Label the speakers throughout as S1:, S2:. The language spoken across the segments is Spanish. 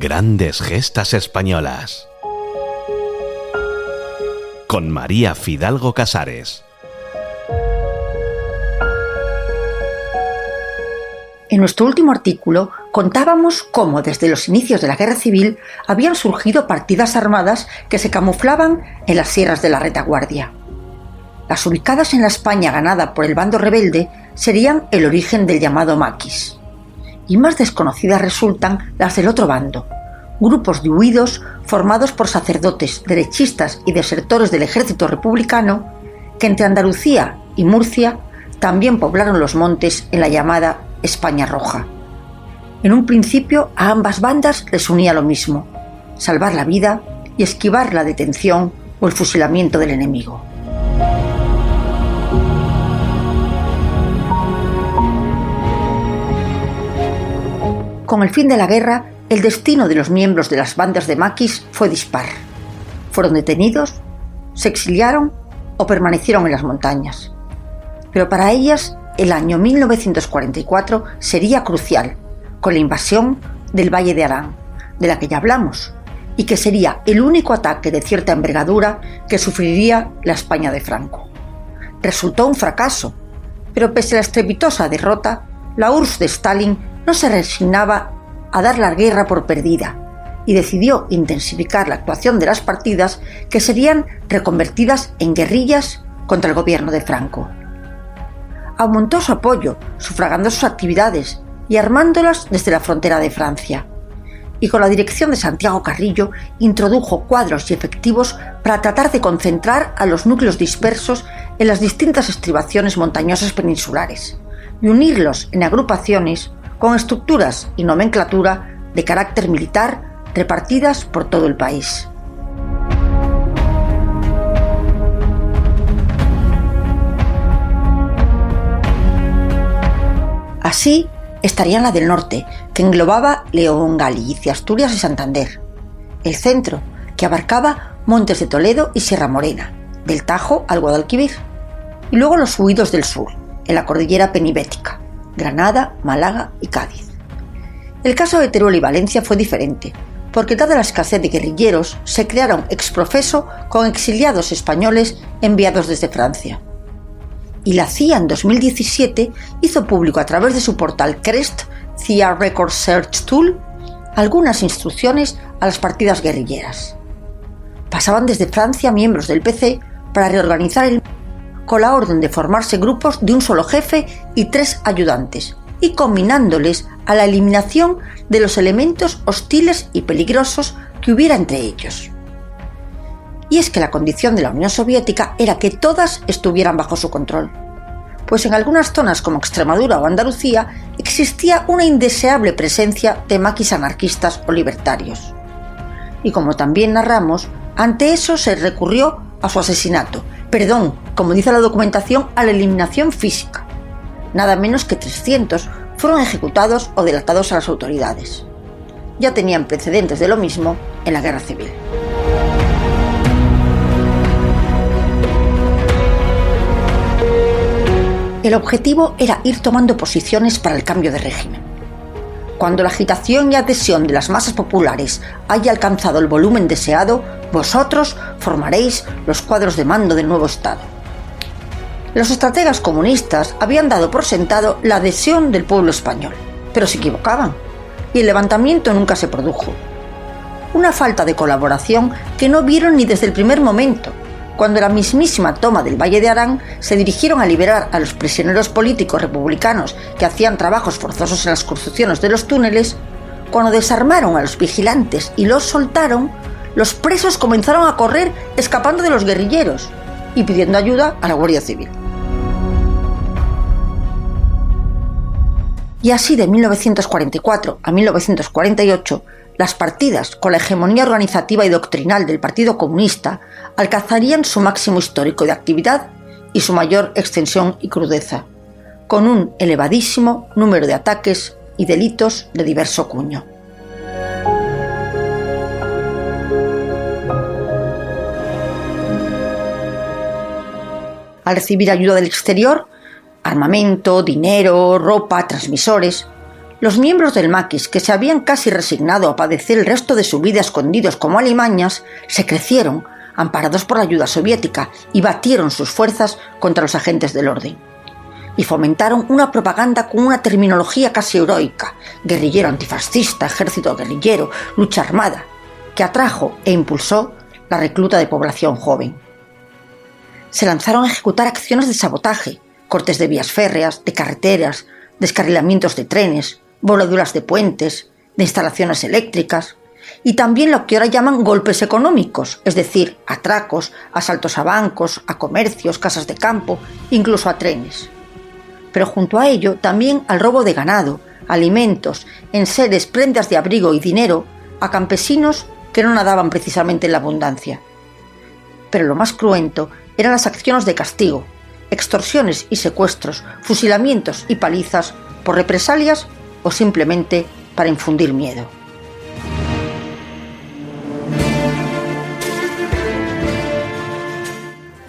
S1: Grandes gestas españolas. Con María Fidalgo Casares.
S2: En nuestro último artículo contábamos cómo desde los inicios de la Guerra Civil habían surgido partidas armadas que se camuflaban en las sierras de la retaguardia. Las ubicadas en la España ganada por el bando rebelde serían el origen del llamado maquis. Y más desconocidas resultan las del otro bando, grupos de huidos formados por sacerdotes, derechistas y desertores del ejército republicano que entre Andalucía y Murcia también poblaron los montes en la llamada España Roja. En un principio a ambas bandas les unía lo mismo: salvar la vida y esquivar la detención o el fusilamiento del enemigo. Con el fin de la guerra, el destino de los miembros de las bandas de maquis fue dispar. Fueron detenidos, se exiliaron o permanecieron en las montañas. Pero para ellas, el año 1944 sería crucial, con la invasión del Valle de Arán, de la que ya hablamos, y que sería el único ataque de cierta envergadura que sufriría la España de Franco. Resultó un fracaso, pero pese a la estrepitosa derrota, la URSS de Stalin no se resignaba a dar la guerra por perdida y decidió intensificar la actuación de las partidas que serían reconvertidas en guerrillas contra el gobierno de Franco. Aumentó su apoyo, sufragando sus actividades y armándolas desde la frontera de Francia. Y con la dirección de Santiago Carrillo introdujo cuadros y efectivos para tratar de concentrar a los núcleos dispersos en las distintas estribaciones montañosas peninsulares y unirlos en agrupaciones con estructuras y nomenclatura de carácter militar repartidas por todo el país. Así estaría la del norte, que englobaba León, Galicia, Asturias y Santander; el centro, que abarcaba Montes de Toledo y Sierra Morena, del Tajo al Guadalquivir; y luego los huidos del sur, en la cordillera penibética, Granada, Málaga y Cádiz. El caso de Teruel y Valencia fue diferente, porque dada la escasez de guerrilleros, se crearon ex profeso con exiliados españoles enviados desde Francia. Y la CIA en 2017 hizo público a través de su portal CREST, CIA Record Search Tool, algunas instrucciones a las partidas guerrilleras. Pasaban desde Francia miembros del PC para reorganizar el con la orden de formarse grupos de un solo jefe y 3 ayudantes, y combinándoles a la eliminación de los elementos hostiles y peligrosos que hubiera entre ellos. Y es que la condición de la Unión Soviética era que todas estuvieran bajo su control, pues en algunas zonas como Extremadura o Andalucía existía una indeseable presencia de maquis anarquistas o libertarios. Y como también narramos, ante eso se recurrió a su asesinato, como dice la documentación, a la eliminación física. Nada menos que 300 fueron ejecutados o delatados a las autoridades. Ya tenían precedentes de lo mismo en la Guerra Civil. El objetivo era ir tomando posiciones para el cambio de régimen. Cuando la agitación y adhesión de las masas populares haya alcanzado el volumen deseado, vosotros formaréis los cuadros de mando del nuevo Estado. Los estrategas comunistas habían dado por sentado la adhesión del pueblo español, pero se equivocaban, y el levantamiento nunca se produjo. Una falta de colaboración que no vieron ni desde el primer momento, cuando la mismísima toma del Valle de Arán se dirigieron a liberar a los prisioneros políticos republicanos que hacían trabajos forzosos en las construcciones de los túneles. Cuando desarmaron a los vigilantes y los soltaron, los presos comenzaron a correr escapando de los guerrilleros y pidiendo ayuda a la Guardia Civil. Y así de 1944 a 1948, las partidas, con la hegemonía organizativa y doctrinal del Partido Comunista, alcanzarían su máximo histórico de actividad y su mayor extensión y crudeza, con un elevadísimo número de ataques y delitos de diverso cuño. Al recibir ayuda del exterior, armamento, dinero, ropa, transmisores, Los miembros del maquis, que se habían casi resignado a padecer el resto de su vida escondidos como alimañas, se crecieron, amparados por la ayuda soviética, y batieron sus fuerzas contra los agentes del orden. Y fomentaron una propaganda con una terminología casi heroica: guerrillero antifascista, ejército guerrillero, lucha armada, que atrajo e impulsó la recluta de población joven. Se lanzaron a ejecutar acciones de sabotaje, cortes de vías férreas, de carreteras, descarrilamientos de trenes, voladuras de puentes, de instalaciones eléctricas, y también lo que ahora llaman golpes económicos, es decir, atracos, asaltos a bancos, a comercios, casas de campo, incluso a trenes. Pero junto a ello también al robo de ganado, alimentos, enseres, prendas de abrigo y dinero a campesinos que no nadaban precisamente en la abundancia. Pero lo más cruento eran las acciones de castigo, extorsiones y secuestros, fusilamientos y palizas por represalias o simplemente para infundir miedo.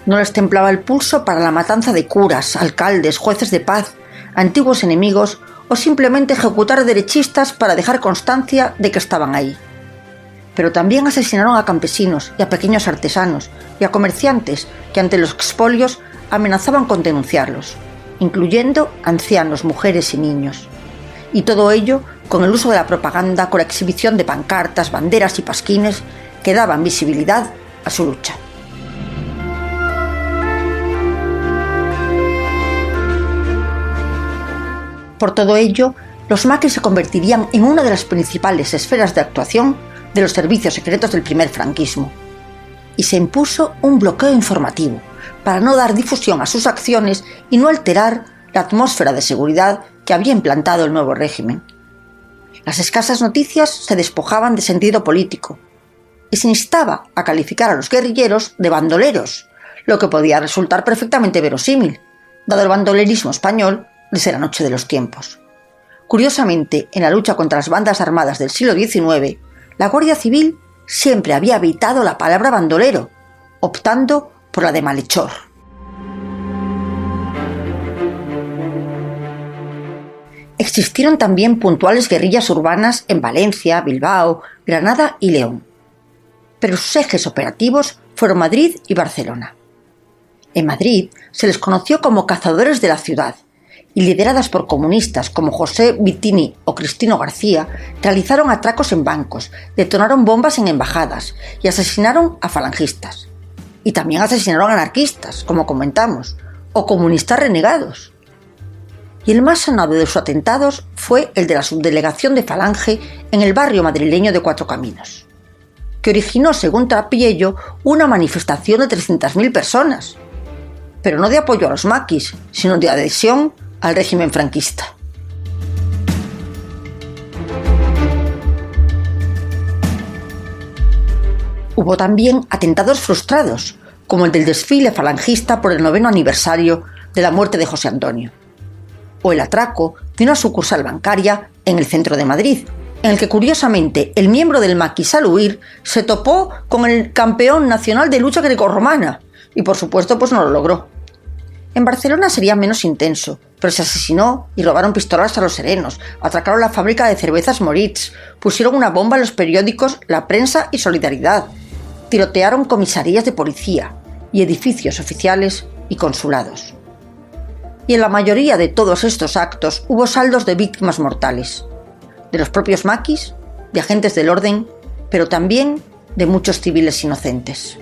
S2: No les templaba el pulso para la matanza de curas, alcaldes, jueces de paz, antiguos enemigos o simplemente ejecutar derechistas para dejar constancia de que estaban ahí. Pero también asesinaron a campesinos y a pequeños artesanos y a comerciantes que ante los expolios amenazaban con denunciarlos, incluyendo ancianos, mujeres y niños. Y todo ello con el uso de la propaganda, con la exhibición de pancartas, banderas y pasquines que daban visibilidad a su lucha. Por todo ello, los maquis se convertirían en una de las principales esferas de actuación de los servicios secretos del primer franquismo. Y se impuso un bloqueo informativo para no dar difusión a sus acciones y no alterar la atmósfera de seguridad que había implantado el nuevo régimen. Las escasas noticias se despojaban de sentido político y se instaba a calificar a los guerrilleros de bandoleros, lo que podía resultar perfectamente verosímil, dado el bandolerismo español desde la noche de los tiempos. Curiosamente, en la lucha contra las bandas armadas del siglo XIX, la Guardia Civil siempre había evitado la palabra bandolero, optando por la de malhechor. Existieron también puntuales guerrillas urbanas en Valencia, Bilbao, Granada y León, pero sus ejes operativos fueron Madrid y Barcelona. En Madrid se les conoció como cazadores de la ciudad, y lideradas por comunistas como José Vitini o Cristino García, realizaron atracos en bancos, detonaron bombas en embajadas y asesinaron a falangistas. Y también asesinaron a anarquistas, como comentamos, o comunistas renegados. Y el más sonado de sus atentados fue el de la subdelegación de Falange en el barrio madrileño de Cuatro Caminos, que originó, según Trapiello, una manifestación de 300.000 personas, pero no de apoyo a los maquis, sino de adhesión al régimen franquista. Hubo también atentados frustrados, como el del desfile falangista por el 9º aniversario de la muerte de José Antonio, o el atraco de una sucursal bancaria en el centro de Madrid, en el que curiosamente el miembro del maquis al huir se topó con el campeón nacional de lucha grecorromana y por supuesto no lo logró. En Barcelona sería menos intenso, pero se asesinó y robaron pistolas a los serenos, atracaron la fábrica de cervezas Moritz, pusieron una bomba en los periódicos La Prensa y Solidaridad, tirotearon comisarías de policía y edificios oficiales y consulados. Y en la mayoría de todos estos actos hubo saldos de víctimas mortales, de los propios maquis, de agentes del orden, pero también de muchos civiles inocentes.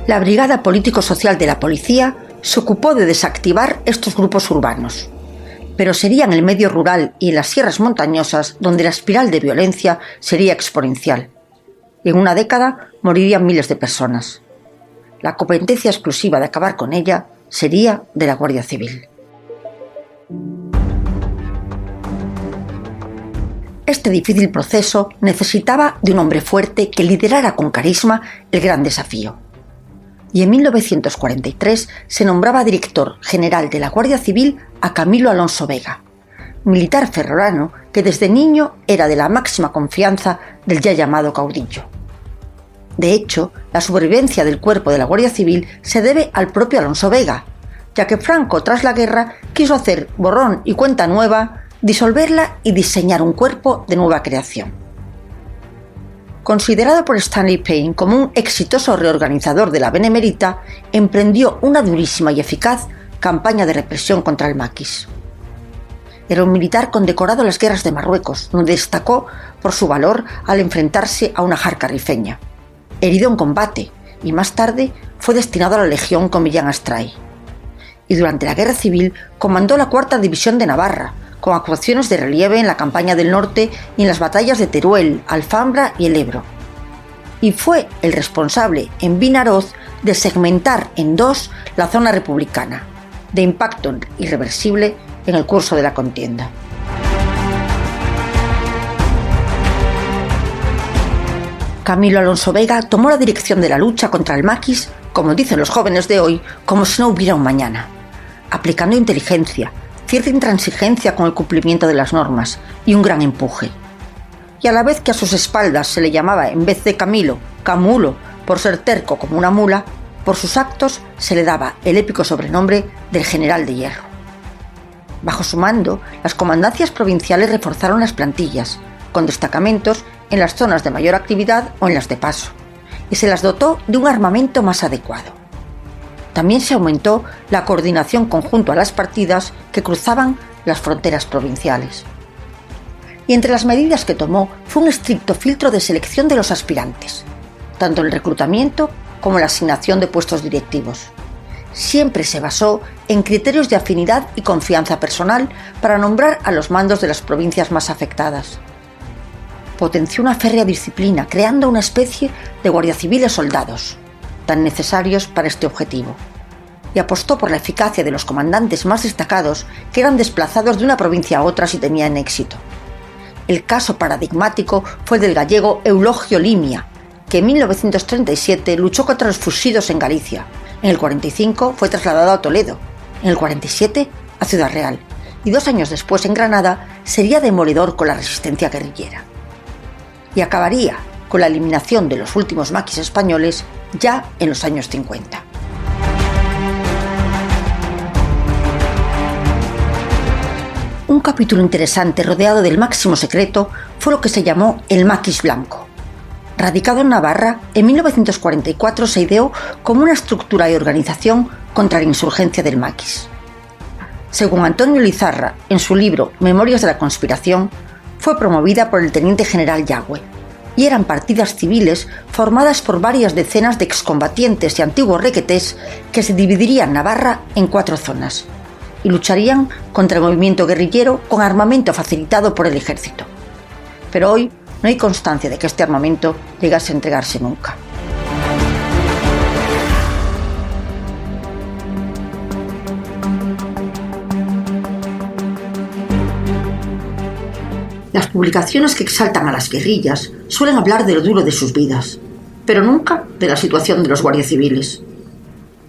S2: La Brigada Político-Social de la Policía se ocupó de desactivar estos grupos urbanos, pero sería en el medio rural y en las sierras montañosas donde la espiral de violencia sería exponencial. Y en una década morirían miles de personas. La competencia exclusiva de acabar con ella sería de la Guardia Civil. Este difícil proceso necesitaba de un hombre fuerte que liderara con carisma el gran desafío. Y en 1943 se nombraba director general de la Guardia Civil a Camilo Alonso Vega, militar ferrolano que desde niño era de la máxima confianza del ya llamado caudillo. De hecho, la supervivencia del cuerpo de la Guardia Civil se debe al propio Alonso Vega, ya que Franco, tras la guerra, quiso hacer borrón y cuenta nueva, disolverla y diseñar un cuerpo de nueva creación. Considerado por Stanley Payne como un exitoso reorganizador de la Benemérita, emprendió una durísima y eficaz campaña de represión contra el maquis. Era un militar condecorado en las guerras de Marruecos, donde destacó por su valor al enfrentarse a una jarca rifeña. Herido en combate, y más tarde fue destinado a la Legión con Millán Astray. Y durante la Guerra Civil comandó la 4ª División de Navarra, con actuaciones de relieve en la campaña del norte y en las batallas de Teruel, Alfambra y el Ebro. Y fue el responsable en Vinaroz de segmentar en dos la zona republicana, de impacto irreversible en el curso de la contienda. Camilo Alonso Vega tomó la dirección de la lucha contra el maquis, como dicen los jóvenes de hoy, como si no hubiera un mañana, aplicando inteligencia, cierta intransigencia con el cumplimiento de las normas y un gran empuje. Y a la vez que a sus espaldas se le llamaba, en vez de Camilo, Camulo, por ser terco como una mula, por sus actos se le daba el épico sobrenombre del General de Hierro. Bajo su mando, las comandancias provinciales reforzaron las plantillas, con destacamentos en las zonas de mayor actividad o en las de paso, y se las dotó de un armamento más adecuado. También se aumentó la coordinación conjunto a las partidas que cruzaban las fronteras provinciales. Y entre las medidas que tomó fue un estricto filtro de selección de los aspirantes, tanto en el reclutamiento como en la asignación de puestos directivos. Siempre se basó en criterios de afinidad y confianza personal para nombrar a los mandos de las provincias más afectadas. Potenció una férrea disciplina, creando una especie de guardia civiles soldados, tan necesarios para este objetivo, y apostó por la eficacia de los comandantes más destacados que eran desplazados de una provincia a otra si tenían éxito. El caso paradigmático fue el del gallego Eulogio Limia, que en 1937 luchó contra los fusidos en Galicia. En el 45 fue trasladado a Toledo, en el 47 a Ciudad Real, y 2 años después en Granada sería demoledor con la resistencia guerrillera. Y acabaría con la eliminación de los últimos maquis españoles ya en los años 50. Un capítulo interesante rodeado del máximo secreto fue lo que se llamó el maquis blanco. Radicado en Navarra, en 1944 se ideó como una estructura y organización contra la insurgencia del maquis. Según Antonio Lizarra, en su libro Memorias de la conspiración, fue promovida por el teniente general Yagüe, y eran partidas civiles formadas por varias decenas de excombatientes y antiguos requetés que se dividirían Navarra en 4 zonas y lucharían contra el movimiento guerrillero con armamento facilitado por el ejército. Pero hoy no hay constancia de que este armamento llegase a entregarse nunca. Las publicaciones que exaltan a las guerrillas suelen hablar de lo duro de sus vidas, pero nunca de la situación de los guardias civiles.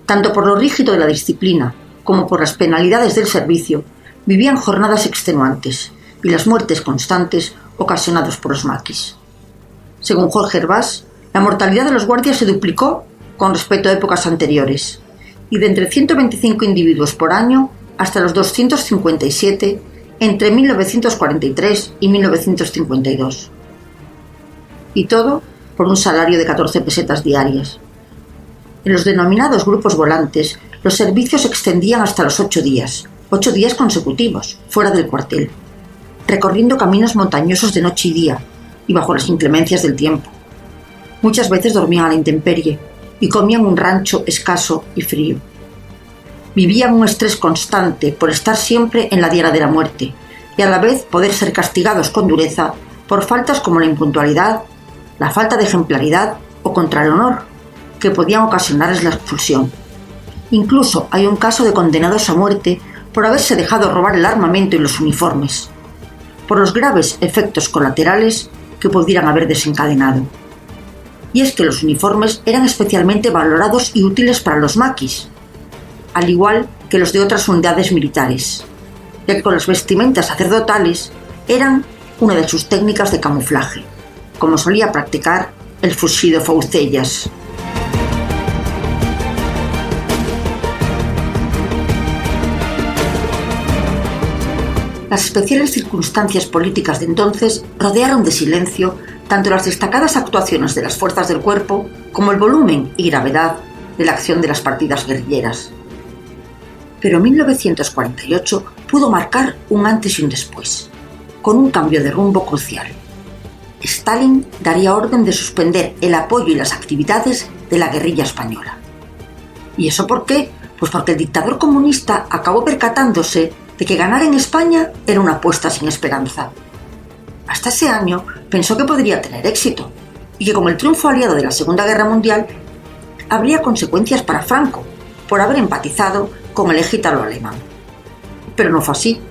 S2: Tanto por lo rígido de la disciplina como por las penalidades del servicio, vivían jornadas extenuantes y las muertes constantes ocasionadas por los maquis. Según Jorge Hervás, la mortalidad de los guardias se duplicó con respecto a épocas anteriores, y de entre 125 individuos por año hasta los 257 entre 1943 y 1952. Y todo por un salario de 14 pesetas diarias. En los denominados grupos volantes, los servicios se extendían hasta los 8 días consecutivos, fuera del cuartel, recorriendo caminos montañosos de noche y día, y bajo las inclemencias del tiempo. Muchas veces dormían a la intemperie y comían un rancho escaso y frío. Vivían un estrés constante por estar siempre en la diana de la muerte y a la vez poder ser castigados con dureza por faltas como la impuntualidad, la falta de ejemplaridad o contra el honor, que podían ocasionarles la expulsión. Incluso hay un caso de condenados a muerte por haberse dejado robar el armamento y los uniformes, por los graves efectos colaterales que pudieran haber desencadenado. Y es que los uniformes eran especialmente valorados y útiles para los maquis, al igual que los de otras unidades militares, ya que con las vestimentas sacerdotales eran una de sus técnicas de camuflaje, como solía practicar el fuxido Faucellas. Las especiales circunstancias políticas de entonces rodearon de silencio tanto las destacadas actuaciones de las fuerzas del cuerpo como el volumen y gravedad de la acción de las partidas guerrilleras. Pero 1948 pudo marcar un antes y un después, con un cambio de rumbo crucial. Stalin daría orden de suspender el apoyo y las actividades de la guerrilla española. ¿Y eso por qué? Pues porque el dictador comunista acabó percatándose de que ganar en España era una apuesta sin esperanza. Hasta ese año pensó que podría tener éxito y que con el triunfo aliado de la Segunda Guerra Mundial habría consecuencias para Franco por haber empatizado con el eje ítalo-alemán. Pero no fue así.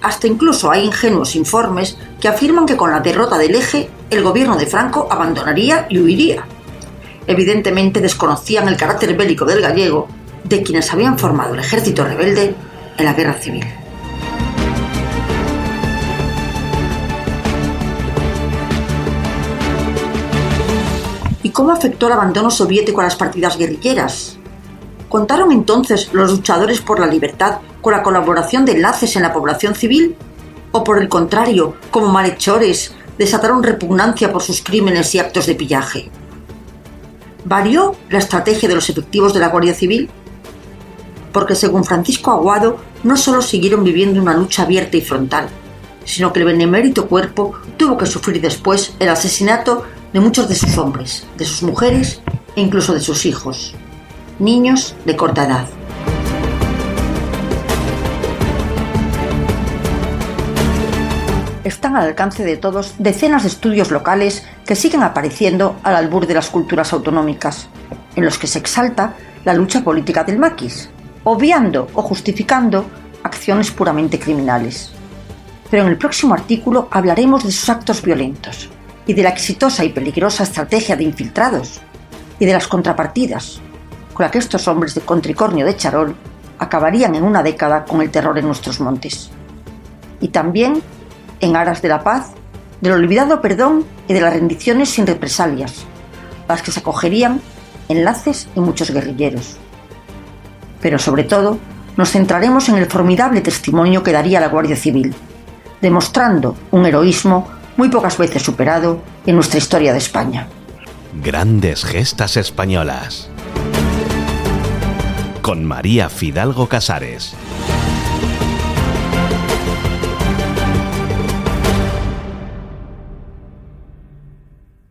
S2: Hasta incluso hay ingenuos informes que afirman que con la derrota del eje el gobierno de Franco abandonaría y huiría. Evidentemente desconocían el carácter bélico del gallego, de quienes habían formado el ejército rebelde en la guerra civil. ¿Y cómo afectó el abandono soviético a las partidas guerrilleras? ¿Contaron entonces los luchadores por la libertad con la colaboración de enlaces en la población civil? ¿O por el contrario, como malhechores, desataron repugnancia por sus crímenes y actos de pillaje? ¿Varió la estrategia de los efectivos de la Guardia Civil? Porque según Francisco Aguado, no solo siguieron viviendo una lucha abierta y frontal, sino que el benemérito cuerpo tuvo que sufrir después el asesinato de muchos de sus hombres, de sus mujeres e incluso de sus hijos, niños de corta edad. Están al alcance de todos decenas de estudios locales que siguen apareciendo al albur de las culturas autonómicas, en los que se exalta la lucha política del maquis, obviando o justificando acciones puramente criminales. Pero en el próximo artículo hablaremos de sus actos violentos y de la exitosa y peligrosa estrategia de infiltrados y de las contrapartidas con la que estos hombres de contricornio de charol acabarían en una década con el terror en nuestros montes. Y también, en aras de la paz, del olvidado perdón y de las rendiciones sin represalias, a las que se acogerían enlaces y muchos guerrilleros. Pero sobre todo, nos centraremos en el formidable testimonio que daría la Guardia Civil, demostrando un heroísmo muy pocas veces superado en nuestra historia de España.
S1: Grandes gestas españolas. Con María Fidalgo Casares.